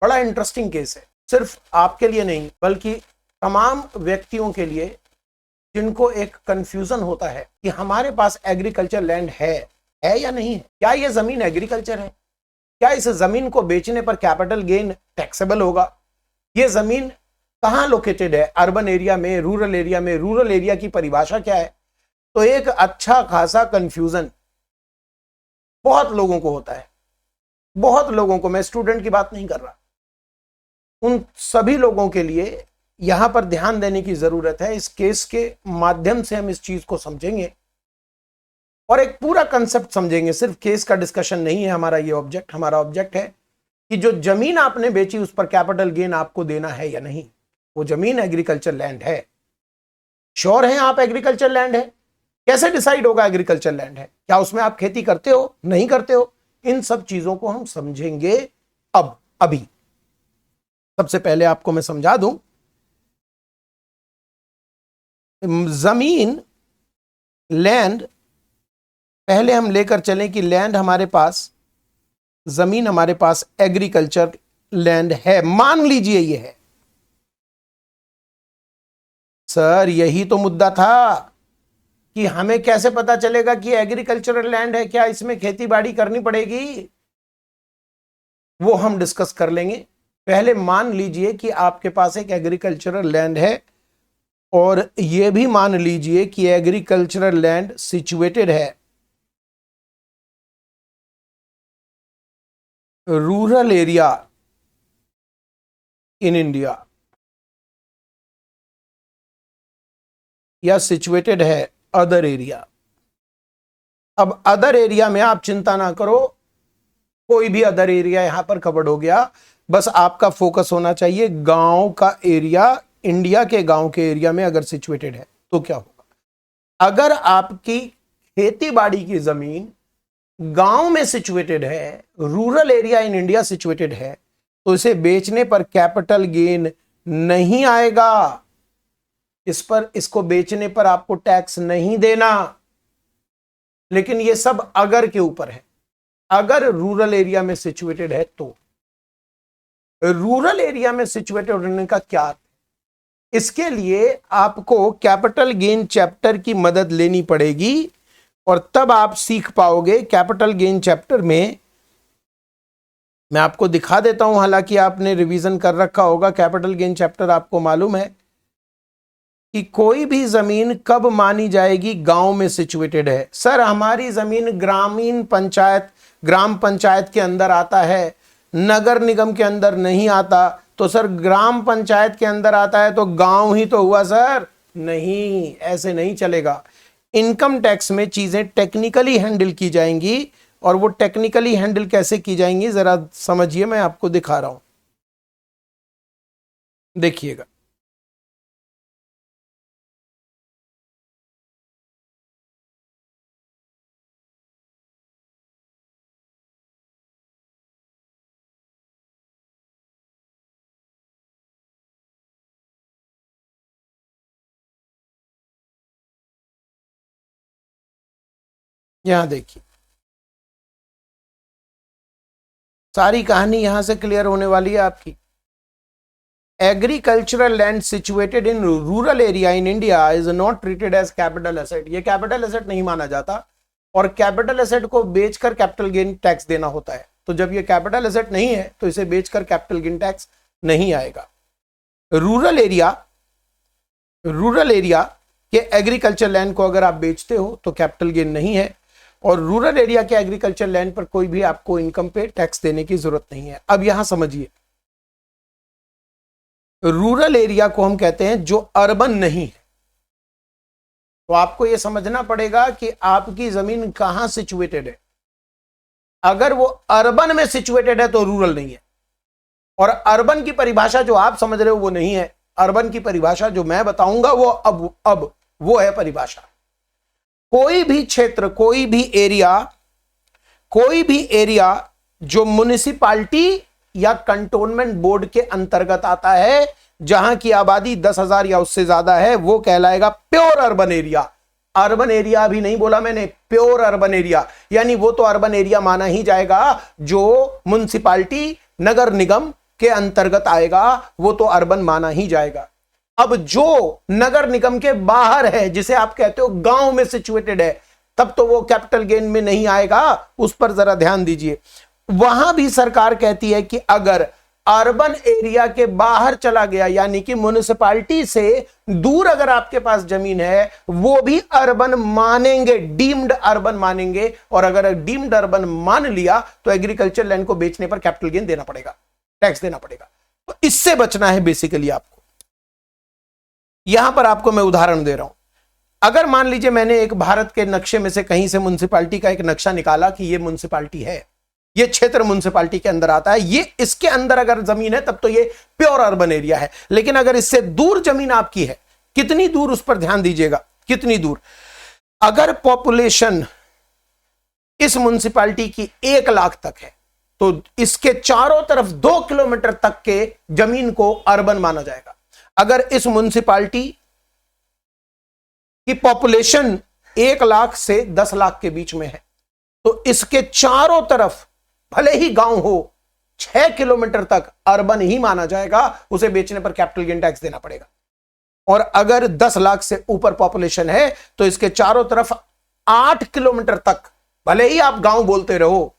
बड़ा interesting case है, सिर्फ आपके लिए नहीं बल्कि तमाम व्यक्तियों के लिए जिनको एक कंफ्यूजन होता है कि हमारे पास एग्रीकल्चर लैंड है या नहीं है। क्या ये जमीन एग्रीकल्चर है? क्या इस जमीन को बेचने पर कैपिटल गेन टैक्सेबल होगा? ये जमीन कहां लोकेटेड है, अर्बन एरिया में, रूरल एरिया में? रूरल एरिया की परिभाषा क्या है? तो एक अच्छा खासा कंफ्यूजन बहुत लोगों को होता है, बहुत लोगों को, मैं स्टूडेंट की बात नहीं कर रहा, उन सभी लोगों के लिए यहां पर ध्यान देने की जरूरत है। इस केस के माध्यम से हम इस चीज को समझेंगे और एक पूरा कंसेप्ट समझेंगे। सिर्फ केस का डिस्कशन नहीं है हमारा ये ऑब्जेक्ट। हमारा ऑब्जेक्ट है कि जो जमीन आपने बेची उस पर कैपिटल गेन आपको देना है या नहीं। वो जमीन एग्रीकल्चर लैंड है। श्योर है आप एग्रीकल्चर लैंड है? कैसे डिसाइड होगा एग्रीकल्चर लैंड है? क्या उसमें आप खेती करते हो, नहीं करते हो? इन सब चीजों को हम समझेंगे अभी। सबसे पहले आपको मैं समझा दूं, जमीन, लैंड, पहले हम लेकर चलें कि लैंड हमारे पास, जमीन हमारे पास एग्रीकल्चर लैंड है, मान लीजिए ये है। सर यही तो मुद्दा था कि हमें कैसे पता चलेगा कि एग्रीकल्चरल लैंड है, क्या इसमें खेती बाड़ी करनी पड़ेगी? वो हम डिस्कस कर लेंगे। पहले मान लीजिए कि आपके पास एक एग्रीकल्चरल लैंड है और यह भी मान लीजिए कि एग्रीकल्चरल लैंड सिचुएटेड है रूरल एरिया इन इंडिया या सिचुएटेड है अदर एरिया। अब अदर एरिया में आप चिंता ना करो, कोई भी अदर एरिया यहां पर कवर्ड हो गया, बस आपका फोकस होना चाहिए गांव का एरिया। इंडिया के गांव के एरिया में अगर सिचुएटेड है तो क्या होगा? अगर आपकी खेती बाड़ी की जमीन गांव में सिचुएटेड है, rural area in India situated है, तो इसे बेचने पर कैपिटल गेन नहीं आएगा। इसको बेचने पर आपको टैक्स नहीं देना। लेकिन यह सब अगर के ऊपर है। अगर रूरल एरिया में सिचुएटेड है तो रूरल एरिया में सिचुएटेड होने का क्या अर्थ? इसके लिए आपको कैपिटल गेन चैप्टर की मदद लेनी पड़ेगी और तब आप सीख पाओगे। कैपिटल गेन चैप्टर में मैं आपको दिखा देता हूं, हालांकि आपने रिवीजन कर रखा होगा। कैपिटल गेन चैप्टर आपको मालूम है कि कोई भी जमीन कब मानी जाएगी गांव में सिचुएटेड है। सर हमारी जमीन ग्रामीण पंचायत, ग्राम पंचायत के अंदर आता है, नगर निगम के अंदर नहीं आता। तो सर ग्राम पंचायत के अंदर आता है तो गांव ही तो हुआ। सर नहीं, ऐसे नहीं चलेगा। इनकम टैक्स में चीजें टेक्निकली हैंडल की जाएंगी और वो टेक्निकली हैंडल कैसे की जाएंगी जरा समझिए, मैं आपको दिखा रहा हूं, देखिएगा। यहां देखिए, सारी कहानी यहां से क्लियर होने वाली है आपकी। Agricultural land situated in rural area in India is not treated as capital asset. ये कैपिटल एसेट नहीं माना जाता और कैपिटल एसेट को बेचकर कैपिटल गेन टैक्स देना होता है। तो जब ये कैपिटल एसेट नहीं है तो इसे बेचकर कैपिटल गेन टैक्स नहीं आएगा। रूरल एरिया के एग्रीकल्चर लैंड को अगर आप बेचते हो तो कैपिटल गेन नहीं है और रूरल एरिया के एग्रीकल्चर लैंड पर कोई भी आपको इनकम पे टैक्स देने की जरूरत नहीं है। अब यहां समझिए, रूरल एरिया को हम कहते हैं जो अर्बन नहीं है। तो आपको यह समझना पड़ेगा कि आपकी जमीन कहां सिचुएटेड है। अगर वो अर्बन में सिचुएटेड है तो रूरल नहीं है। और अर्बन की परिभाषा जो आप समझ रहे हो वो नहीं है। अर्बन की परिभाषा जो मैं बताऊंगा वो अब वो है परिभाषा। कोई भी क्षेत्र, कोई भी एरिया जो म्युनिसिपैलिटी या कंटोनमेंट बोर्ड के अंतर्गत आता है, जहां की आबादी 10,000 या उससे ज्यादा है, वो कहलाएगा pure urban area. Urban area भी नहीं बोला मैंने, प्योर अर्बन एरिया, यानी वो तो अर्बन एरिया माना ही जाएगा जो म्युनिसिपैलिटी, नगर निगम के अंतर्गत आएगा, वो तो अर्बन माना ही जाएगा। अब जो नगर निगम के बाहर है, जिसे आप कहते हो गांव में सिचुएटेड है, तब तो वो कैपिटल गेन में नहीं आएगा। उस पर जरा ध्यान दीजिए। वहां भी सरकार कहती है कि अगर अर्बन एरिया के बाहर चला गया, यानी कि म्युनिसिपैलिटी से दूर अगर आपके पास जमीन है, वो भी अर्बन मानेंगे, डीम्ड अर्बन मानेंगे। और अगर डीम्ड अर्बन मान लिया तो एग्रीकल्चर लैंड को बेचने पर कैपिटल गेन देना पड़ेगा, टैक्स देना पड़ेगा। तो इससे बचना है बेसिकली आपको। यहां पर आपको मैं उदाहरण दे रहा हूं। अगर मान लीजिए मैंने एक भारत के नक्शे में से कहीं से म्युनिसिपैलिटी का एक नक्शा निकाला कि ये म्युनिसिपैलिटी है, ये क्षेत्र म्युनिसिपैलिटी के अंदर आता है, ये इसके अंदर अगर जमीन है तब तो ये प्योर अर्बन एरिया है। लेकिन अगर इससे दूर जमीन आपकी है, कितनी दूर, उस पर ध्यान दीजिएगा, कितनी दूर। अगर पॉपुलेशन इस म्युनिसिपैलिटी की 1 लाख तक है तो इसके चारों तरफ 2 किलोमीटर तक के जमीन को अर्बन माना जाएगा। अगर इस म्युनिसिपैलिटी की पॉपुलेशन 1 लाख से 10 लाख के बीच में है तो इसके चारों तरफ भले ही गांव हो, 6 किलोमीटर तक अर्बन ही माना जाएगा। उसे बेचने पर कैपिटल गेन टैक्स देना पड़ेगा। और अगर 10 लाख से ऊपर पॉपुलेशन है तो इसके चारों तरफ 8 किलोमीटर तक, भले ही आप गांव बोलते रहो,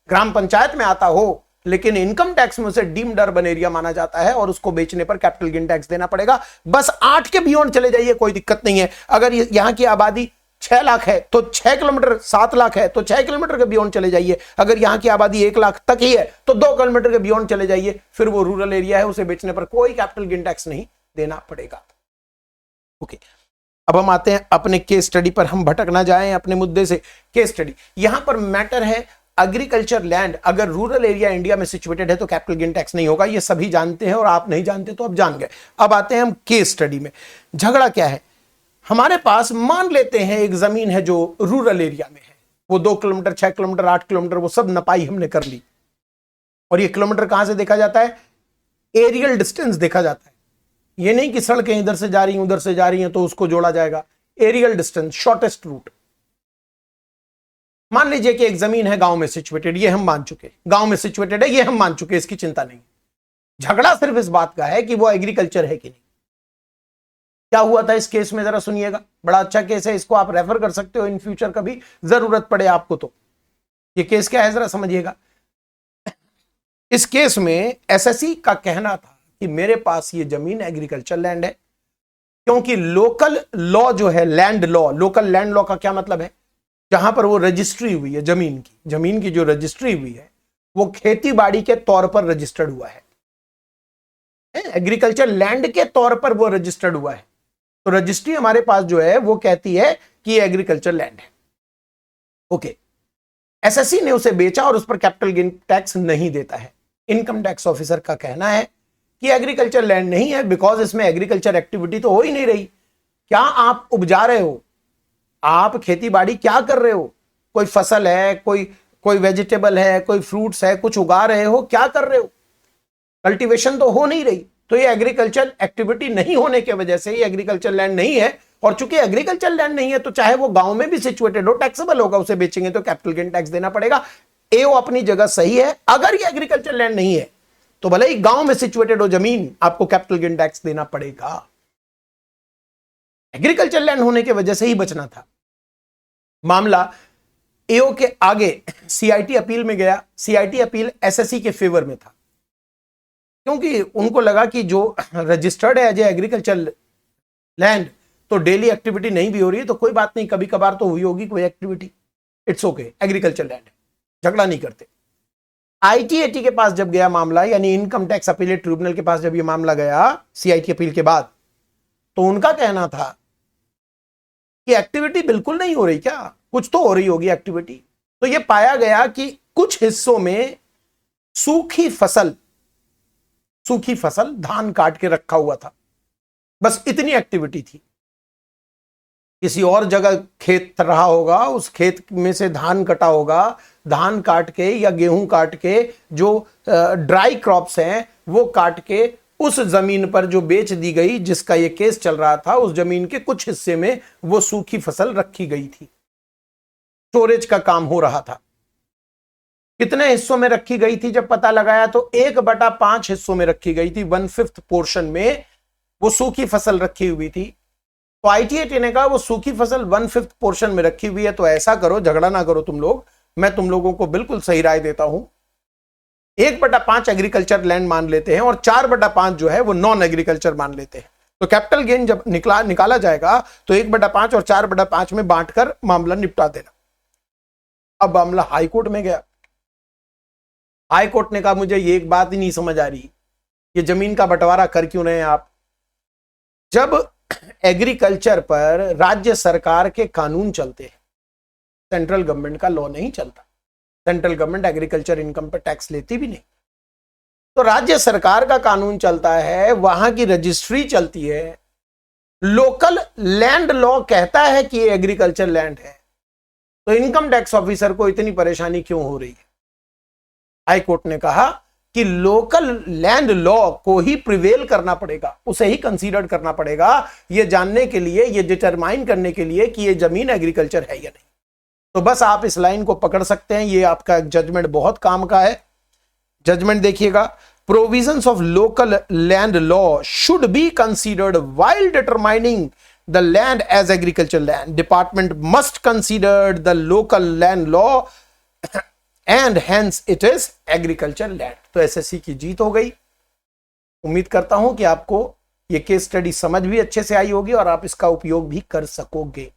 ग्राम पंचायत में आता हो, लेकिन इनकम टैक्स में उसे डीम्ड अर्बन एरिया माना जाता है और उसको बेचने पर कैपिटल गेन टैक्स देना पड़ेगा। बस 8 के बियॉन्ड चले जाइए, कोई दिक्कत नहीं है। अगर यहां की आबादी 6 लाख है तो 6 किलोमीटर, 7 लाख है तो 6 किलोमीटर के बियॉन्ड चले जाइए। अगर यहां की आबादी 1 लाख तक ही है तो 2 किलोमीटर के बियॉन्ड चले जाइए। फिर वो रूरल एरिया है, उसे बेचने पर कोई कैपिटल गेन टैक्स नहीं देना पड़ेगा। ओके, अब हम आते हैं अपने केस स्टडी पर। हम भटक ना जाएं अपने मुद्दे से। केस स्टडी, यहां पर मैटर है एग्रीकल्चर लैंड अगर रूरल एरिया इंडिया में सिचुएटेड है तो कैपिटल गेन टैक्स नहीं होगा। ये सभी जानते हैं और आप नहीं जानते तो अब जान गए। अब आते हैं हम केस स्टडी में। झगड़ा क्या है? हमारे पास मान लेते हैं एक जमीन है जो रूरल एरिया में है, वो 2 किलोमीटर, 6 किलोमीटर, 8 किलोमीटर, वो सब नपाई हमने कर ली। और ये किलोमीटर कहां से देखा जाता है? एरियल डिस्टेंस देखा जाता है। ये नहीं कि सड़कें इधर से जा रही हैं, उधर से जा रही हैं तो उसको जोड़ा जाएगा। Aerial distance, shortest route. मान लीजिए कि एक जमीन है गांव में सिचुएटेड, ये हम मान चुके, गांव में सिचुएटेड है, ये हम मान चुके, इसकी चिंता नहीं। झगड़ा सिर्फ इस बात का है कि वो एग्रीकल्चर है कि नहीं। क्या हुआ था इस केस में, जरा सुनिएगा। बड़ा अच्छा केस है, इसको आप रेफर कर सकते हो इन फ्यूचर, कभी जरूरत पड़े आपको तो। ये केस क्या है जरा समझिएगा। इस केस में एसएससी का कहना था कि मेरे पास ये जमीन एग्रीकल्चर लैंड है, क्योंकि लोकल लॉ जो है, land law, local land law का क्या मतलब है? जहां पर वो रजिस्ट्री हुई है जमीन की जो रजिस्ट्री हुई है वो खेती बाड़ी के तौर पर रजिस्टर्ड हुआ है, एग्रीकल्चर लैंड के तौर पर वो रजिस्टर्ड हुआ है। तो रजिस्ट्री हमारे पास जो है वो कहती है कि ये एग्रीकल्चर लैंड है। ओके, एसएससी ने उसे बेचा और उस पर कैपिटल गेन टैक्स नहीं देता है। इनकम टैक्स ऑफिसर का कहना है कि एग्रीकल्चर लैंड नहीं है, बिकॉज इसमें एग्रीकल्चर एक्टिविटी तो हो ही नहीं रही। क्या आप उपजा रहे हो? आप खेती बाड़ी क्या कर रहे हो? कोई फसल है, कोई वेजिटेबल है, कोई फ्रूट्स है, कुछ उगा रहे हो, क्या कर रहे हो? कल्टीवेशन तो हो नहीं रही। तो ये एग्रीकल्चर एक्टिविटी नहीं होने की वजह से ये एग्रीकल्चर लैंड नहीं है। और चूंकि एग्रीकल्चर लैंड नहीं है तो चाहे वो गांव में भी सिचुएटेड हो, टैक्सेबल होगा। उसे बेचेंगे तो कैपिटल गेन टैक्स देना पड़ेगा। एओ अपनी जगह सही है। अगर ये एग्रीकल्चर लैंड नहीं है तो भले ही गांव में सिचुएटेड हो जमीन, आपको कैपिटल गेन टैक्स देना पड़ेगा। एग्रीकल्चर लैंड होने की वजह से ही बचना था। मामला एओ के आगे सीआईटी अपील में गया। सीआईटी अपील एसएससी के फेवर में था, क्योंकि उनको लगा कि जो रजिस्टर्ड है एज एग्रीकल्चर लैंड तो डेली एक्टिविटी नहीं भी हो रही है तो कोई बात नहीं, कभी कभार तो हुई होगी कोई activity, it's okay, agriculture land है, झगड़ा नहीं करते। आईटीएटी के पास जब गया मामला, यानी इनकम टैक्स अपीलेट ट्रिब्यूनल के पास जब ये मामला गया सीआईटी अपील के बाद, तो उनका कहना था कि एक्टिविटी बिल्कुल नहीं हो रही, क्या कुछ तो हो रही होगी एक्टिविटी। तो ये पाया गया कि कुछ हिस्सों में सूखी फसल धान काट के रखा हुआ था, बस इतनी एक्टिविटी थी। किसी और जगह खेत रहा होगा, उस खेत में से धान कटा होगा, धान काट के या गेहूं काट के जो ड्राई क्रॉप्स हैं वो काट के उस जमीन पर जो बेच दी गई, जिसका ये केस चल रहा था, उस जमीन के कुछ हिस्से में वो सूखी फसल रखी गई थी, स्टोरेज का काम हो रहा था। कितने हिस्सों में रखी गई थी जब पता लगाया तो 1/5 हिस्सों में रखी गई थी, 1/5 पोर्शन में वो सूखी फसल रखी हुई थी। तो ITAT ने कहा वो सूखी फसल 1/5 पोर्शन में रखी हुई है, तो ऐसा करो, झगड़ा ना करो तुम लोग, मैं तुम लोगों को बिल्कुल सही राय देता हूं, 1/5 एग्रीकल्चर लैंड मान लेते हैं और 4/5 जो है वो नॉन एग्रीकल्चर मान लेते हैं। तो कैपिटल गेन जब निकाला जाएगा तो 1/5 और 4/5 में बांटकर मामला निपटा देना। अब मामला हाईकोर्ट में गया। हाईकोर्ट ने कहा मुझे ये एक बात ही नहीं समझ आ रही, ये जमीन का बंटवारा कर क्यों रहे हैं आप? जब एग्रीकल्चर पर राज्य सरकार के कानून चलते हैं, सेंट्रल गवर्नमेंट का लॉ नहीं चलता, सेंट्रल गवर्नमेंट एग्रीकल्चर इनकम पर टैक्स लेती भी नहीं, तो राज्य सरकार का कानून चलता है, वहां की रजिस्ट्री चलती है, लोकल लैंड लॉ कहता है कि ये एग्रीकल्चर लैंड है, तो इनकम टैक्स ऑफिसर को इतनी परेशानी क्यों हो रही है? हाई कोर्ट ने कहा कि लोकल लैंड लॉ को ही प्रिवेल करना पड़ेगा, उसे ही कंसीडर करना पड़ेगा, यह जानने के लिए, यह डिटरमाइन करने के लिए कि यह जमीन एग्रीकल्चर है या नहीं। तो बस आप इस लाइन को पकड़ सकते हैं, यह आपका जजमेंट बहुत काम का है। जजमेंट देखिएगा, provisions of local land law should be considered while determining the land as agriculture land. Department must consider the local land law and hence it is agriculture land. तो एसएससी की जीत हो गई। उम्मीद करता हूं कि आपको यह केस स्टडी समझ भी अच्छे से आई होगी और आप इसका उपयोग भी कर सकोगे।